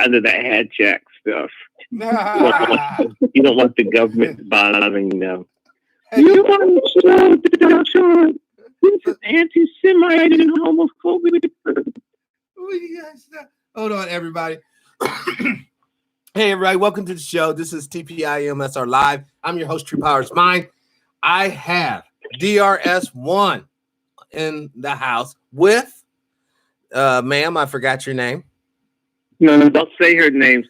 tired of that hat jack stuff. You don't want the government bothering them. You want to show Sean? This is anti-Semite and homophobic. Hold on, everybody. Hey, everybody. Welcome to the show. This is tpIM. That's our live. I'm your host, True Powers Mind. I have DRS1 in the house with, ma'am, I forgot your name. No, don't say her name.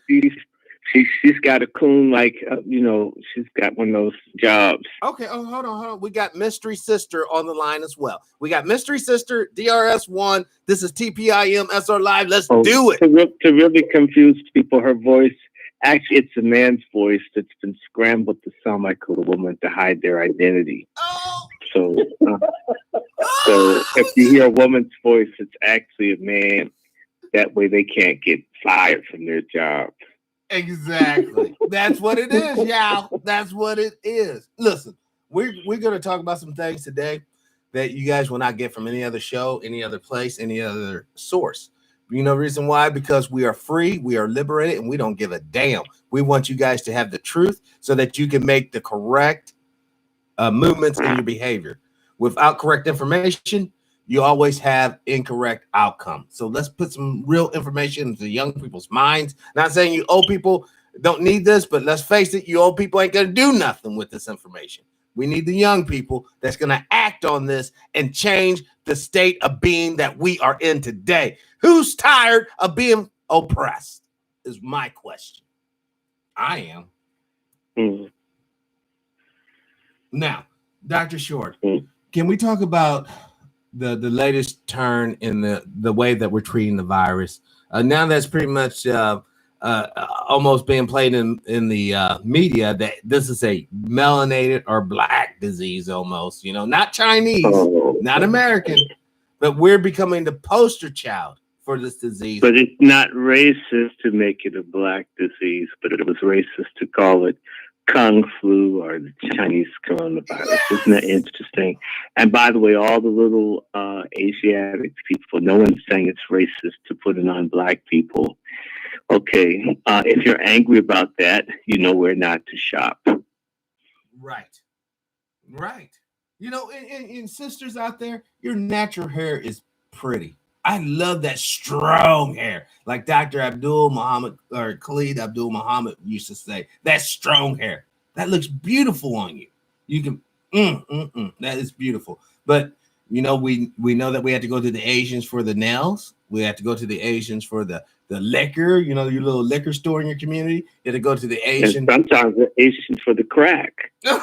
She's got a coon like, she's got one of those jobs. Okay. Oh, hold on. We got Mystery Sister on the line as well. We got Mystery Sister, DRS1. This is tpIM. That's our live. Let's do it. To really confuse people, her voice, actually, it's a man's voice that's been scrambled to sound like a woman to hide their identity. Oh. So if you hear a woman's voice, it's actually a man. That way they can't get fired from their job. Exactly. That's what it is, y'all. That's what it is. Listen, we're going to talk about some things today that you guys will not get from any other show, any other place, any other source. You know the reason why? Because we are free, we are liberated, and we don't give a damn. We want you guys to have the truth so that you can make the correct movements in your behavior. Without correct information, you always have incorrect outcome. So let's put some real information into young people's minds. Not saying you old people don't need this, but let's face it, you old people ain't going to do nothing with this information. We need the young people that's going to act on this and change the state of being that we are in today. Who's tired of being oppressed is my question. I am. Mm. Now, Dr. Short, can we talk about the latest turn in the way that we're treating the virus? Now that's pretty much almost being played in the media that this is a melanated or black disease almost, not Chinese, not American, but we're becoming the poster child for this disease. But it's not racist to make it a black disease, but it was racist to call it Kung flu or the Chinese coronavirus. Yes. Isn't that interesting? And by the way, all the little Asiatic people, no one's saying it's racist to put it on black people. Okay, if you're angry about that, you know where not to shop. Right. And sisters out there, your natural hair is pretty. I love that strong hair, like Dr. Abdul Muhammad or Khalid Abdul Muhammad used to say. That strong hair, that looks beautiful on you. You can, that is beautiful. But we know that we have to go to the Asians for the nails. We have to go to the Asians for the liquor. Your little liquor store in your community. You have to go to the Asian. And sometimes the Asians for the crack. Well,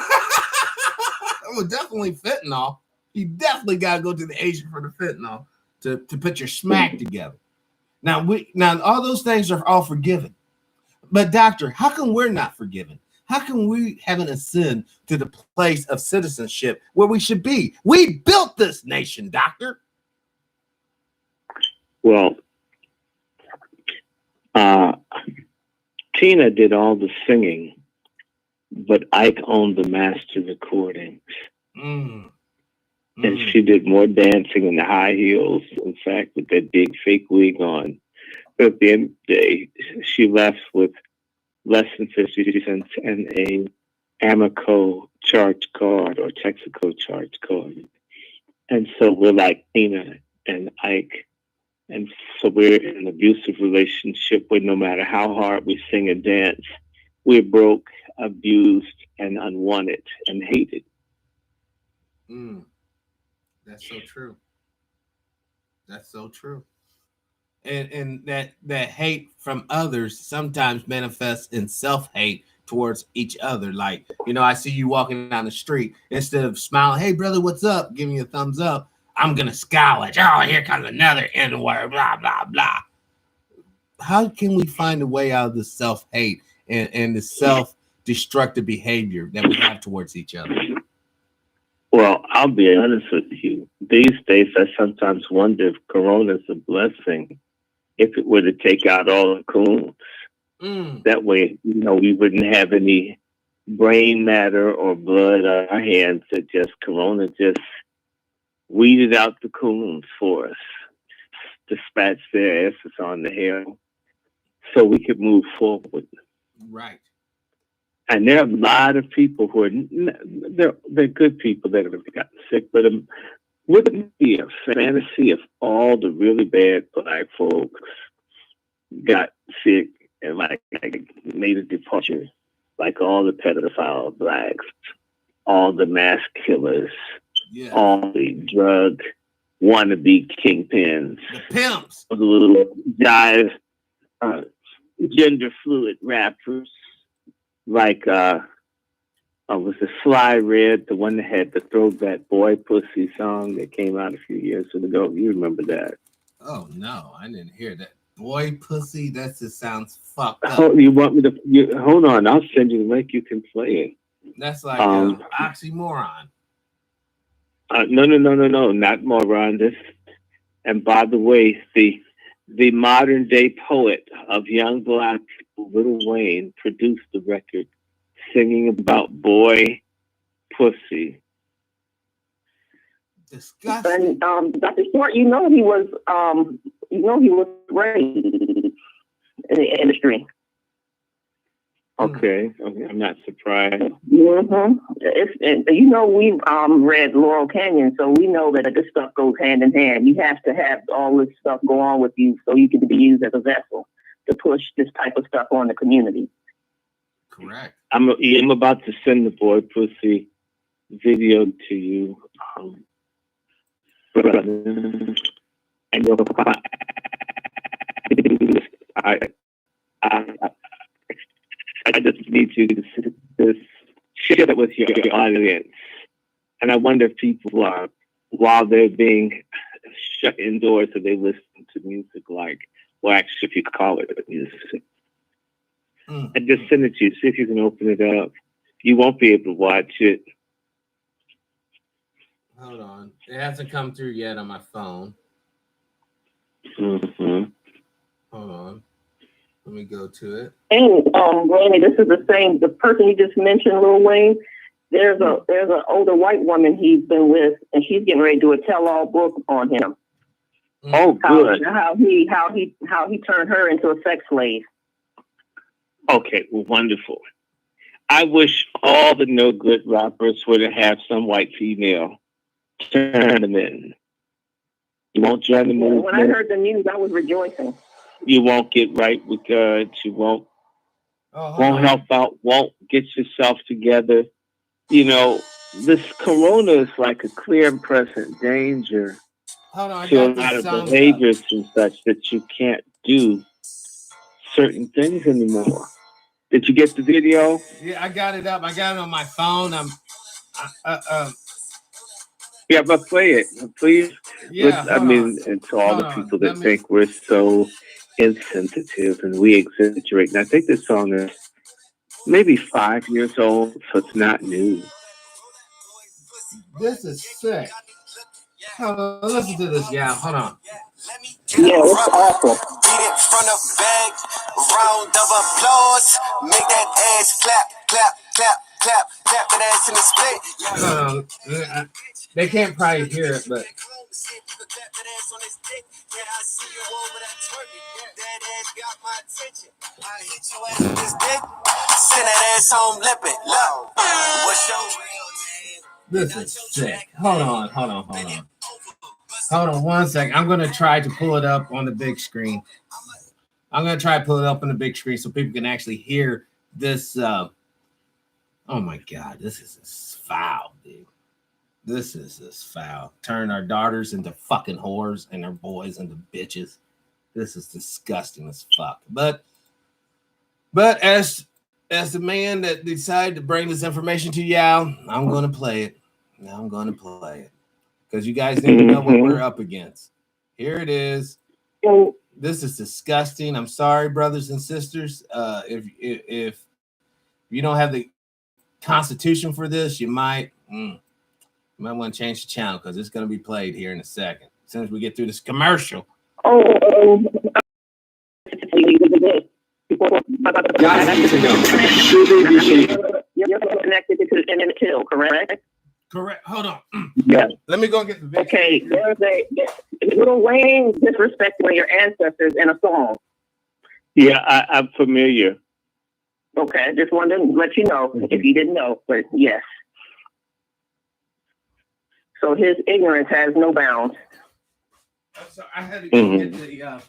definitely fentanyl. You definitely got to go to the Asian for the fentanyl. To put your smack together. Now all those things are all forgiven. But doctor, how come we're not forgiven? How come we haven't ascended to the place of citizenship where we should be? We built this nation, doctor. Well, Tina did all the singing, but Ike owned the master recordings. And she did more dancing in the high heels, in fact, with that big fake wig on. But at the end of the day, she left with less than 50 cents and a Amoco charge card or Texaco charge card. And so we're like Tina and Ike. And so we're in an abusive relationship where no matter how hard we sing and dance, we're broke, abused, and unwanted and hated. That's so true. That's so true. And that hate from others sometimes manifests in self-hate towards each other. Like, I see you walking down the street, instead of smiling, hey brother, what's up? Giving you a thumbs up, I'm gonna scowl at you. Oh, here comes another N-word, blah, blah, blah. How can we find a way out of the self-hate and the self-destructive behavior that we have towards each other? Well, I'll be honest with you. These days, I sometimes wonder if Corona's a blessing. If it were to take out all the coons, that way, we wouldn't have any brain matter or blood on our hands. That just Corona just weeded out the coons for us, dispatched their asses on the hill. so we could move forward. Right. And there are a lot of people who are they're good people that have gotten sick, but wouldn't it be a fantasy if all the really bad black folks got sick and like made a departure, like all the pedophile blacks, all the mass killers, all the drug wannabe kingpins, the pimps, the little guys, gender fluid rappers, like was the Sly Red, the one that had the throwback boy pussy song that came out a few years ago? You remember that? Oh no, I didn't hear that. Boy pussy, that just sounds fucked up. You want me to hold on? I'll send you the link. You can play it. That's like oxymoron. No, not moron. This, and by the way, the modern day poet of young black people, Lil Wayne, produced the record singing about boy pussy. Disgusting. And Dr. Short, he was raised in the industry. Okay, I'm not surprised. Mm-hmm. We've read Laurel Canyon, so we know that this stuff goes hand in hand. You have to have all this stuff go on with you so you can be used as a vessel to push this type of stuff on the community. Correct. I'm about to send the boy pussy video to you. And I just need you to share it with your audience. And I wonder if people are, while they're being shut indoors, so they listen to music like, well, actually, if you call it music. And just send it to you. See if you can open it up. You won't be able to watch it. Hold on. It hasn't come through yet on my phone. Mm-hmm. Hold on. Let me go to it. And Randy, this is the person you just mentioned, Lil Wayne. There's an older white woman he's been with, and she's getting ready to do a tell-all book on him. Oh, good. How he turned her into a sex slave. Okay, well, wonderful. I wish all the no good rappers would have some white female turn them in. You won't join the movement. When I heard the news, I was rejoicing. You won't get right with God. You won't help out. Won't get yourself together. This corona is like a clear and present danger to a lot of behaviors and such that you can't do certain things anymore. Did you get the video? Yeah, I got it up. I got it on my phone. Yeah, but play it, please. Yeah, and to all the people that think we're so insensitive and we exaggerate. And I think this song is maybe 5 years old, so it's not new. This is sick. Listen to this, yeah. Hold on. Yeah, it's awful. Beat it from the bag, round of applause. Make that ass clap, clap, clap, clap, clap that ass in the split. They can't probably hear it, but. Send that ass home lippin'. Look, what's your real name? This is sick. Hold on. Hold on 1 second. I'm going to try to pull it up on the big screen. I'm going to try to pull it up on the big screen so people can actually hear this. Oh, my God. This is foul, dude. This is foul. Turn our daughters into fucking whores and our boys into bitches. This is disgusting as fuck. But as the man that decided to bring this information to y'all, I'm going to play it. Now I'm going to play it. Because you guys need to know what we're up against. Here it is. This is disgusting. I'm sorry, brothers and sisters. If you don't have the Constitution for this, you might want to change the channel because it's going to be played here in a second. As soon as we get through this commercial. You're connected to the kill, correct? Correct. Hold on. Yeah. Let me go and get the video. Okay. There's Lil Wayne disrespecting your ancestors in a song. Yeah, I'm familiar. Okay, I just wanted to let you know if you didn't know, but yes. So his ignorance has no bounds. So I had to go get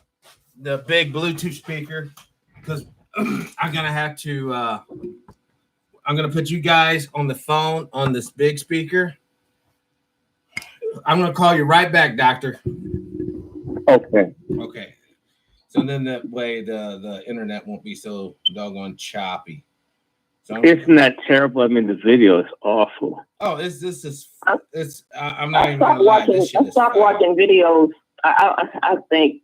the big Bluetooth speaker because I'm gonna have to. I'm gonna put you guys on the phone on this big speaker. I'm gonna call you right back, Doctor. Okay. Okay. So then that way the internet won't be so doggone choppy. So Isn't that terrible? I mean, the video is awful. Oh, I'm not even gonna lie. I stopped watching videos. I think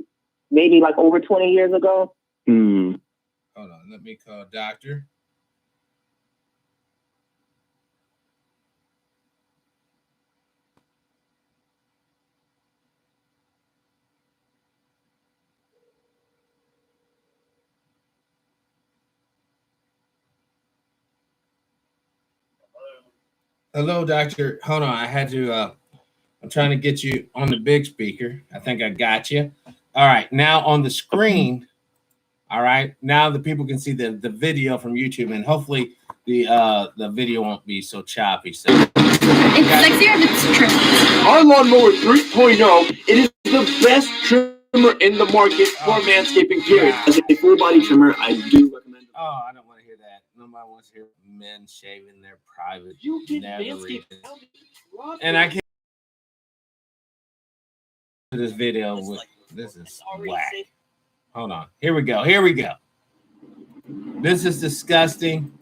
maybe like over 20 years ago. Hold on, let me call Doctor. Hello, Doctor. Hold on, I had to. I'm trying to get you on the big speaker. I think I got you. All right, now on the screen. All right, now the people can see the video from YouTube, and hopefully the video won't be so choppy. So it's sexier if it's trimmed. Our lawnmower 3.0, it is the best trimmer in the market for manscaping, period. As a full body trimmer, I do recommend it. Oh, I don't want to hear that. Nobody wants to hear men shaving their private. You did Manscaped. And I can't do this video with this is whack. Hold on. Here we go. This is disgusting.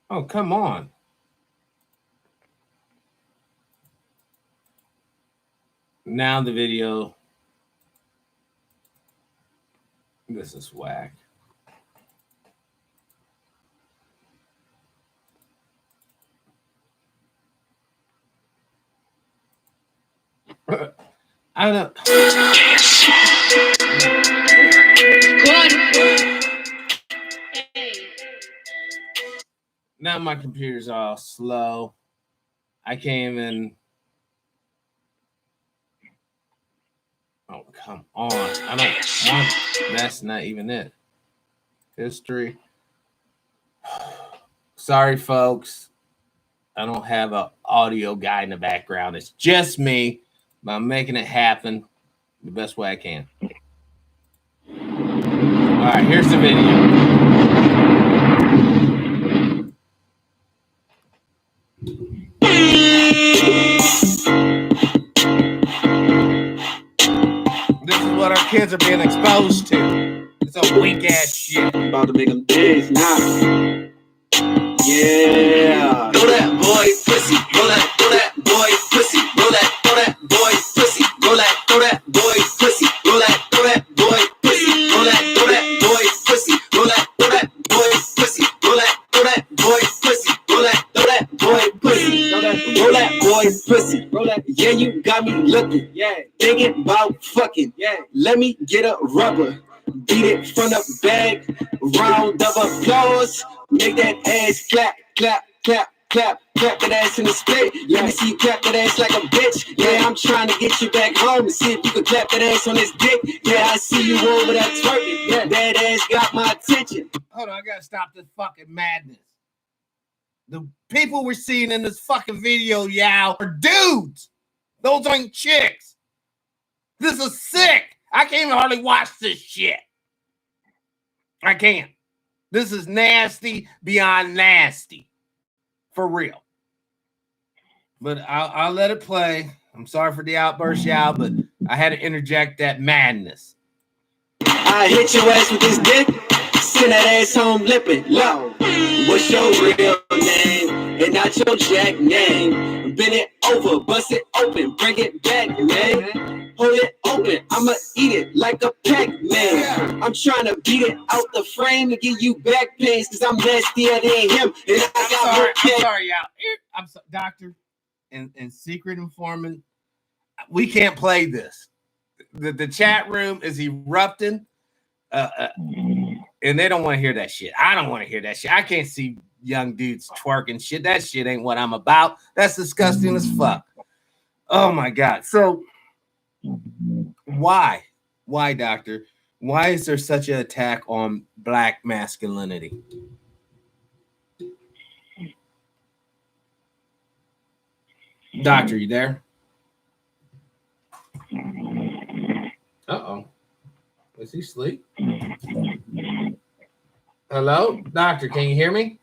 Oh, come on. Now the video. This is whack. I don't. Now my computer's all slow. I can't even. Oh, come on. I don't want. That's not even it. History. Sorry, folks. I don't have an audio guy in the background. It's just me. But I'm making it happen the best way I can. All right, here's the video. This is what our kids are being exposed to. It's a weak ass shit. I'm about to make them dance now. Yeah. Roll that boy pussy, roll that boy pussy, roll that boy pussy, roll that boy pussy, roll that boy pussy, roll that boy pussy, roll that boy pussy, roll that boy pussy, roll that boy pussy, roll that boy pussy, roll that. Yeah, you got me looking, yeah, thinking about fucking, yeah. Let me get a rubber, beat it from the back, round of applause, make that ass clap, clap, clap. Clap that ass in the split. Let me see you clap that ass like a bitch. Yeah, I'm trying to get you back home and see if you can clap that ass on this dick. Yeah, I see you over there twerking. Yeah, that ass got my attention. Hold on, I gotta stop this fucking madness. The people we're seeing in this fucking video, y'all, are dudes. Those ain't chicks. This is sick. I can't even hardly watch this shit. I can't. This is nasty beyond nasty. For real. But I'll let it play. I'm sorry for the outburst, y'all, but I had to interject that madness. I hit your ass with this dick. Send that ass home lipping. Low. What's your real name? And not your jack name. Bend it over, bust it open, bring it back, man. Hold it open, I'ma eat it like a Pac-Man. I'm trying to beat it out the frame and give you back pains, cause I'm nastier than him. And I'm sorry, y'all. I'm sorry, Doctor and Secret Informant. We can't play this. The chat room is erupting. And they don't want to hear that shit. I don't want to hear that shit. I can't see young dudes twerking shit. That shit ain't what I'm about. That's disgusting as fuck. Oh my God. So why, doctor? Why is there such an attack on Black masculinity? Doctor, you there? Uh-oh. Is he asleep? Hello? Doctor, can you hear me?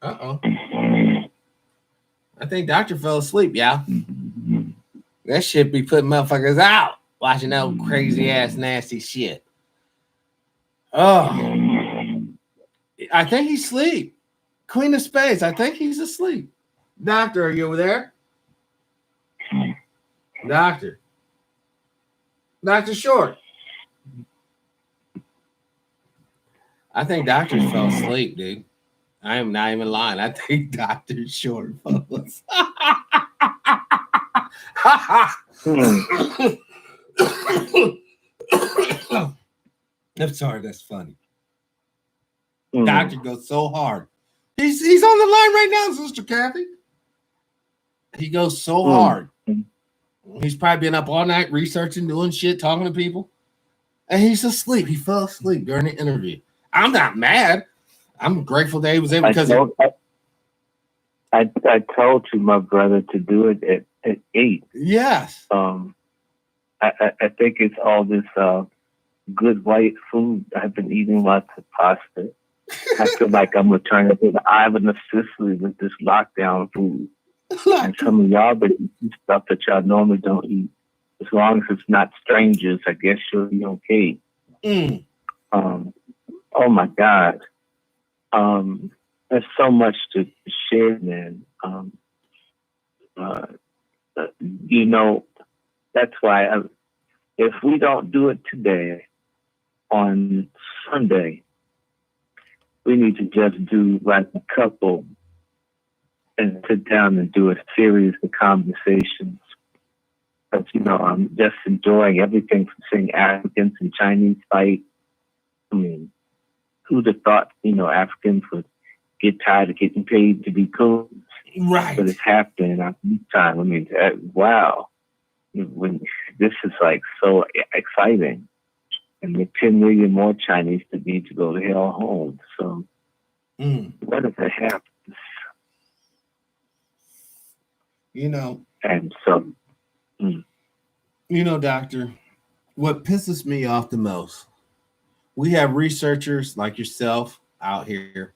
Uh-oh. I think Doctor fell asleep, y'all. That shit be putting motherfuckers out watching that crazy ass nasty shit. Oh. I think he's asleep. Queen of Spades, I think he's asleep. Doctor, are you over there? Doctor. Dr. Short. I think Doctor fell asleep, dude. I am not even lying. I think Dr. Short fell asleep. I'm sorry, that's funny. Doctor goes so hard. He's on the line right now, Sister Kathy. He goes so hard. He's probably been up all night researching, doing shit, talking to people. And he's asleep. He fell asleep during the interview. I'm not mad. I'm grateful that he was able because I told you, my brother, to do it at 8. Yes. I think it's all this good white food. I've been eating lots of pasta. I feel like I'm returning to the island of Sicily with this lockdown food. And some of y'all been eating stuff that y'all normally don't eat. As long as it's not strangers, I guess you'll be okay. Oh my God. There's so much to share, man. You know, that's why if we don't do it today, on Sunday, we need to just do like a couple and sit down and do a series of conversations. But, you know, I'm just enjoying everything from seeing Africans and Chinese fight. I mean, who'd have thought, you know, Africans would get tired of getting paid to be cool? Right. But it's happening in our time. I mean, wow. When this is like so exciting. And with 10 million more Chinese to need to go to hell home. So what if it happens? You know. And so. You know, Doctor, what pisses me off the most, we have researchers like yourself out here,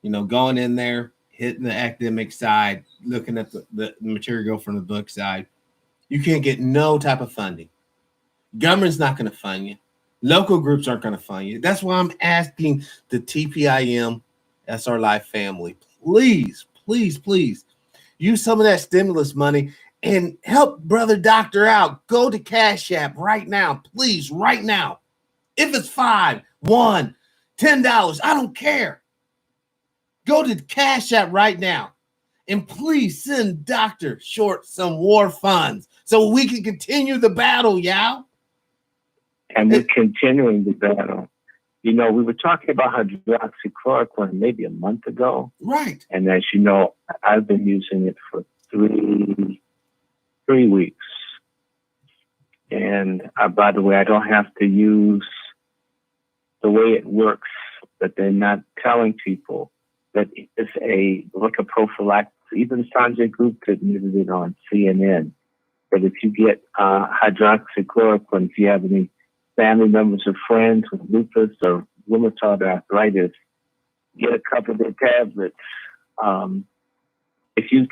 you know, going in there, hitting the academic side, looking at the material from the book side. You can't get no type of funding. Government's not going to fund you. Local groups aren't going to fund you. That's why I'm asking the tpIM SR Life family, please, please, please use some of that stimulus money and help brother doctor out. Go to Cash App right now, please, right now. If it's $5, $1, $10, I don't care. Go to Cash App right now. And please send Dr. Short some war funds so we can continue the battle, y'all. And we're continuing the battle. You know, we were talking about hydroxychloroquine maybe a month ago. Right. And as you know, I've been using it for three weeks. And by the way, I don't have to use the way it works, but they're not telling people that it's like a prophylaxis. Even Sanjay Gupta admitted it on CNN, that if you get hydroxychloroquine, if you have any family members or friends with lupus or rheumatoid arthritis, get a couple of their tablets. If you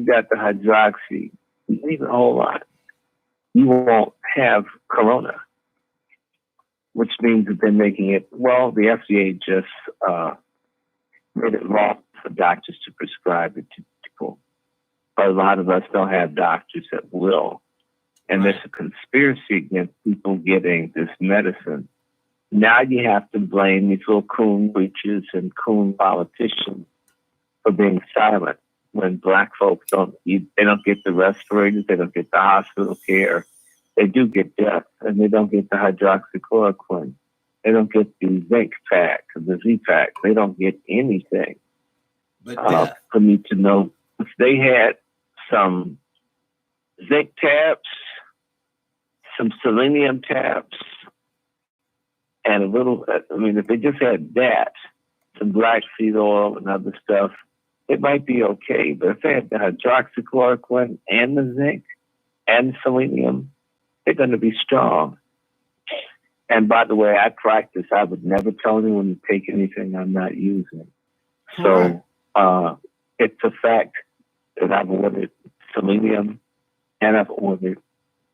got the hydroxy, even a whole lot, you won't have corona, which means that they're making it, well, the FDA just made it law for doctors to prescribe it to people. But a lot of us don't have doctors that will. And there's a conspiracy against people getting this medicine. Now you have to blame these little coon preachers and coon politicians for being silent when Black folks they don't get the respirators, they don't get the hospital care. They do get death, and they don't get the hydroxychloroquine. They don't get the zinc pack, the Z-pack. They don't get anything. But for me to know if they had some zinc tabs, some selenium tabs, and a little, I mean, if they just had that, some black seed oil and other stuff, it might be okay. But if they had the hydroxychloroquine and the zinc and the selenium, they're going to be strong. And by the way, I practice. I would never tell anyone to take anything I'm not using. So it's a fact that I've ordered selenium and I've ordered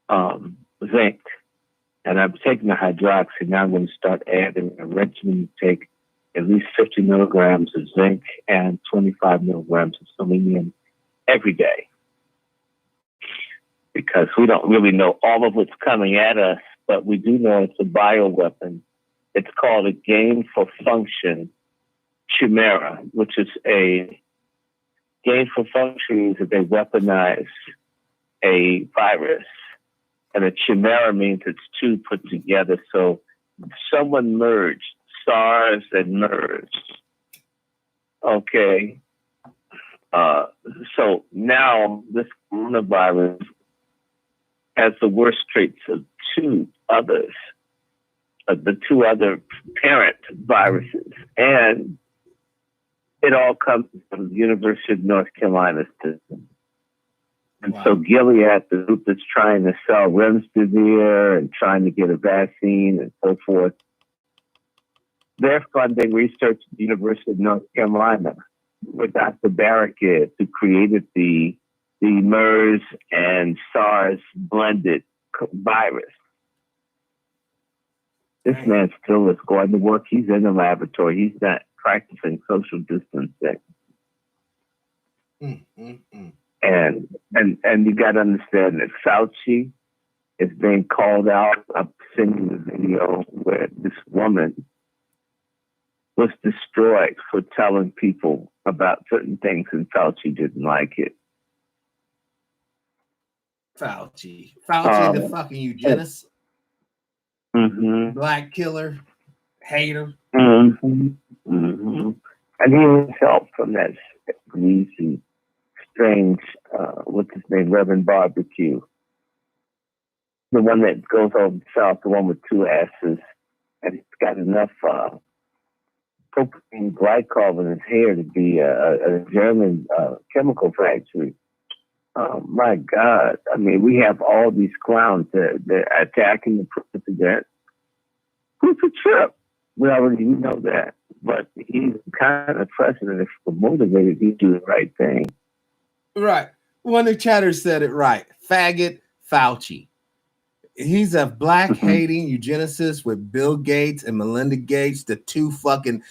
zinc. And I'm taking the hydroxy. Now I'm going to start adding a regimen to take at least 50 milligrams of zinc and 25 milligrams of selenium every day. Because we don't really know all of what's coming at us, but we do know it's a bioweapon. It's called a gain-for-function chimera, which is a gain-for-function means that they weaponize a virus. And a chimera means it's two put together. So someone merged SARS and MERS. Okay. So now this coronavirus has the worst traits of two others, the two other parent viruses. And it all comes from the University of North Carolina system. And so Gilead, the group that's trying to sell remdesivir and trying to get a vaccine and so forth, they're funding research at the University of North Carolina, where Dr. Barrick is, who created the MERS and SARS blended virus. This man still is going to work. He's in the laboratory. He's not practicing social distancing. And you got to understand that Fauci is being called out. I'm sending the video where this woman was destroyed for telling people about certain things, and Fauci didn't like it. Fauci, the fucking eugenist, black killer, hater. And he was help from that greasy, strange, what's his name, Reverend Barbecue. The one that goes over south, the one with two asses, and he's got enough propylene glycol in his hair to be a German chemical factory. Oh my God. I mean, we have all these clowns that they're attacking the president. Who's a trip? We already know that. But he's kind of president. If we're motivated, he'd do the right thing. Right. One of the chatters said it right. Faggot Fauci. He's a black-hating eugenicist with Bill Gates and Melinda Gates, the two fucking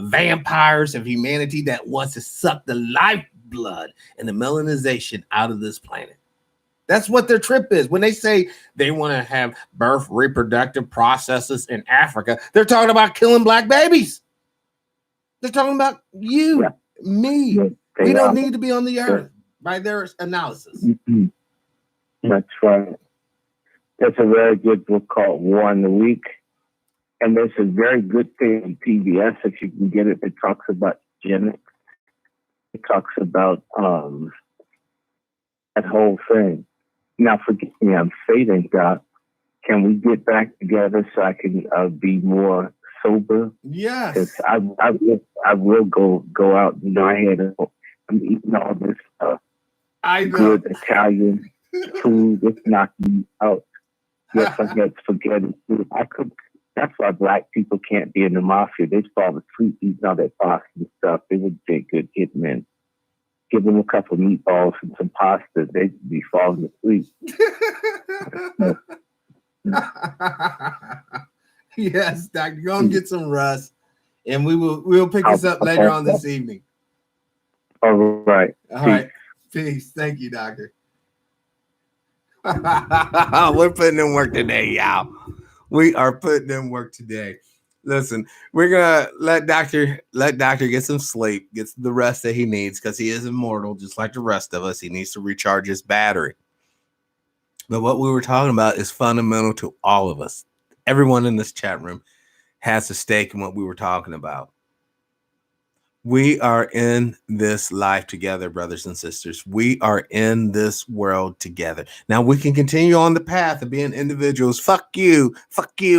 vampires of humanity that wants to suck the lifeblood and the melanization out of this planet. That's what their trip is. When they say they want to have birth reproductive processes in Africa, they're talking about killing black babies. They're talking about you, me. We don't need to be on the earth by their analysis. That's right. There's a very good book called War in the Week. And there's a very good thing in PBS, if you can get it, that talks about genetics. It talks about that whole thing. Now, forgive me, I'm fading, Doc. Can we get back together so I can be more sober? Yes. Because I will go out. You know, I'm eating all this good Italian food. It's knocking me out. Yes, I get spaghetti food. That's why black people can't be in the mafia. They fall asleep eating all that pasta and stuff. They would be good hitmen. Give them a couple of meatballs and some pasta, they'd be falling asleep. Yes, Doctor, go and get some rest, and we'll pick this up later on this evening. All right. All right. Peace. Thank you, Doctor. We're putting in work today, y'all. We are putting in work today. Listen, we're gonna let Doctor get some sleep, get the rest that he needs, because he is immortal, just like the rest of us. He needs to recharge his battery. But what we were talking about is fundamental to all of us. Everyone in this chat room has a stake in what we were talking about. We are in this life together, brothers and sisters. We are in this world together. Now we can continue on the path of being individuals. Fuck you,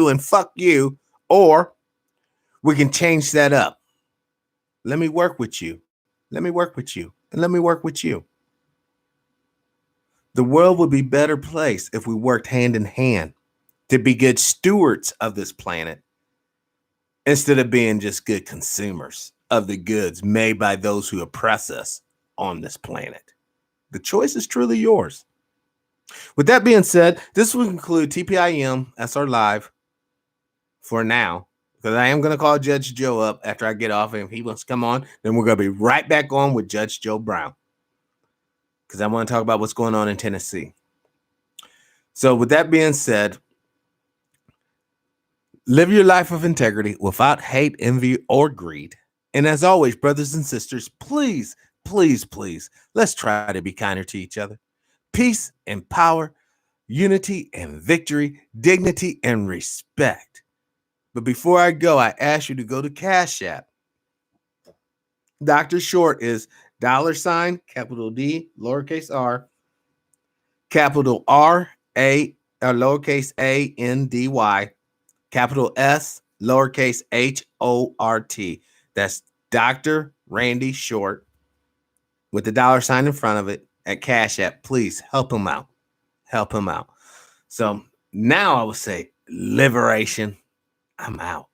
and fuck you. Or we can change that up. Let me work with you. Let me work with you. And let me work with you. The world would be a better place if we worked hand in hand to be good stewards of this planet instead of being just good consumers of the goods made by those who oppress us on this planet. The choice is truly yours. With that being said, this will conclude tpIM SR Live for now, because I am going to call Judge Joe up after I get off, and if he wants to come on, then we're going to be right back on with Judge Joe Brown, because I want to talk about what's going on in Tennessee. So with that being said, live your life of integrity without hate, envy, or greed. And as always, brothers and sisters, please, please, please, let's try to be kinder to each other. Peace and power, unity and victory, dignity and respect. But before I go, I ask you to go to Cash App. Dr. Short is $, capital D, lowercase r, capital R, A, or lowercase A, N, D, Y, capital S, lowercase HORT. That's Dr. Randy Short with the $sign in front of it at Cash App. Please help him out. Help him out. So now I will say liberation. I'm out.